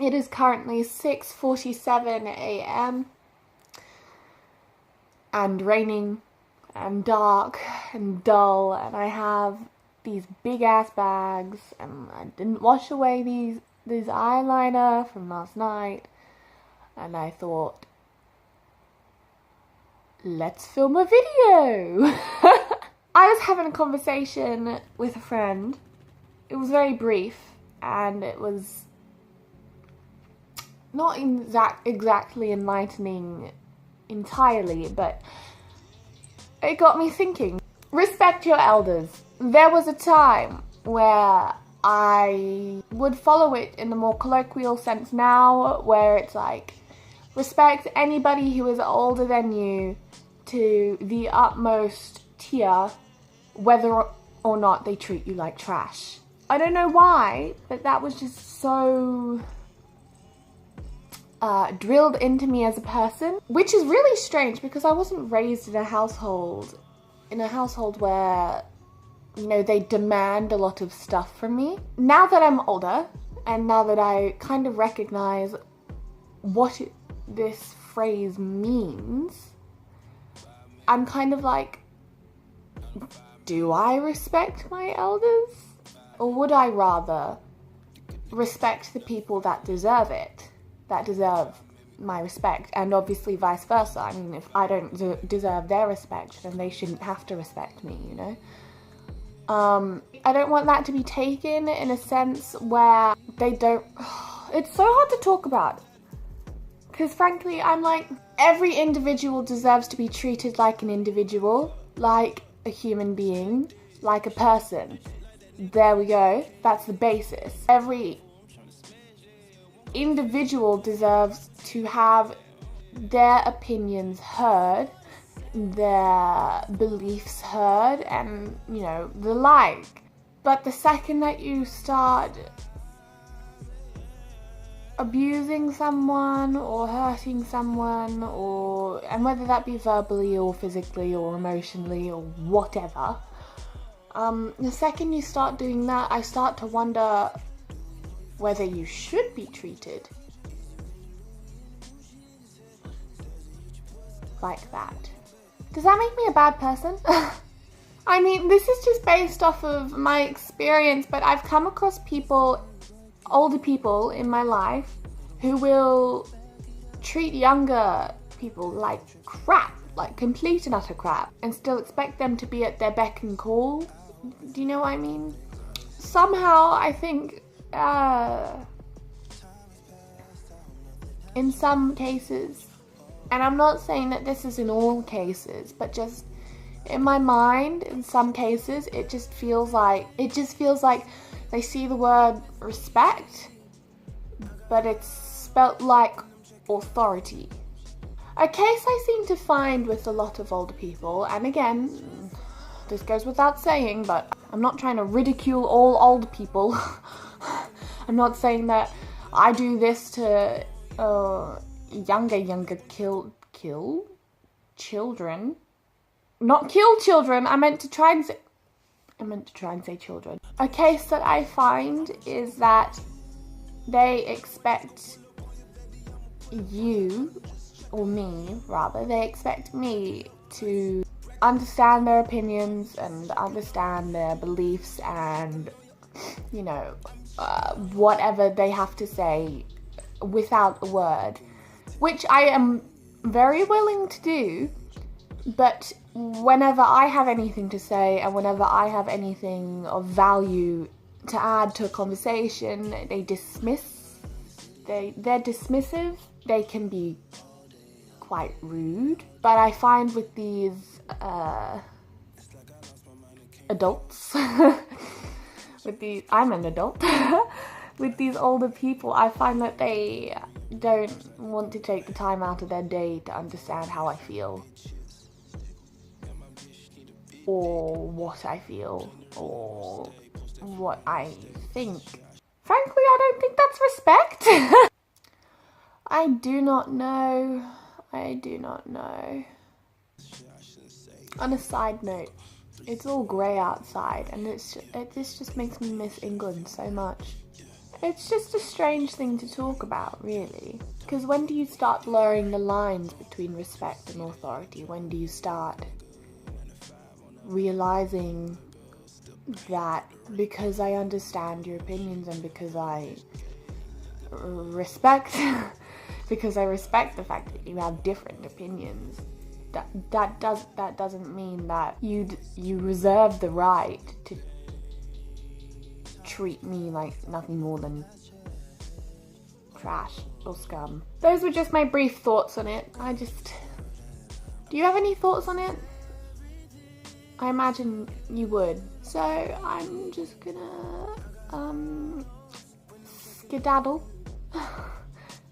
It is currently 6:47 a.m. and raining and dark and dull, and I have these big ass bags, and I didn't wash away these eyeliner from last night, and I thought, let's film a video. I was having a conversation with a friend. It was very brief, and it was not exactly enlightening entirely, but it got me thinking. Respect your elders. There was a time where I would follow it in the more colloquial sense now, where it's like, respect anybody who is older than you to the utmost tier, whether or not they treat you like trash. I don't know why, but that was just so drilled into me as a person, which is really strange because I wasn't raised in a household where, you know, they demand a lot of stuff from me. Now that I'm older, and now that I kind of recognize what this phrase means, I'm kind of like, do I respect my elders? Or would I rather respect the people that deserve it, that deserve my respect, and obviously vice versa? I mean, if I don't deserve their respect, then they shouldn't have to respect me, you know? I don't want that to be taken in a sense where they don't... It's so hard to talk about. Because frankly, I'm like, every individual deserves to be treated like an individual, like a human being, like a person. There we go. That's the basis. Every individual deserves to have their opinions heard, their beliefs heard, and, you know, the like. But the second that you start abusing someone or hurting someone, and whether that be verbally or physically or emotionally or whatever, the second you start doing that, I start to wonder whether you should be treated like that. Does that make me a bad person? I mean, this is just based off of my experience, but I've come across people, older people in my life, who will treat younger people like crap, like complete and utter crap, and still expect them to be at their beck and call. Do you know what I mean? Somehow, I think, in some cases, and I'm not saying that this is in all cases, but just in my mind, in some cases, it just feels like they see the word respect, but it's spelt like authority. A case I seem to find with a lot of older people, and again, this goes without saying, but I'm not trying to ridicule all old people. I'm not saying that I do this to younger kill children. Not kill children, I meant to try and say children. A case that I find is that they expect you, or me rather, they expect me to understand their opinions and understand their beliefs and, you know, whatever they have to say without a word, which I am very willing to do, but whenever I have anything to say and whenever I have anything of value to add to a conversation, they're dismissive. They can be quite rude, but I find with these adults, I'm an adult, with these older people, I find that they don't want to take the time out of their day to understand how I feel, or what I feel, or what I think. Frankly, I don't think that's respect. I do not know. On a side note, it's all grey outside, and this just makes me miss England so much. It's just a strange thing to talk about, really. Because when do you start blurring the lines between respect and authority? When do you start realizing that because I understand your opinions and because I respect because I respect the fact that you have different opinions, that doesn't mean that you reserve the right to treat me like nothing more than trash or scum. Those were just my brief thoughts on it. Do you have any thoughts on it? I imagine you would. So I'm just gonna skedaddle.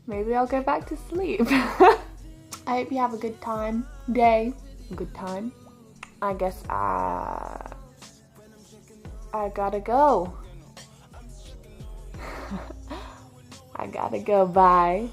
Maybe I'll go back to sleep. I hope you have a good time. Good time. I guess I gotta go. I gotta go, bye.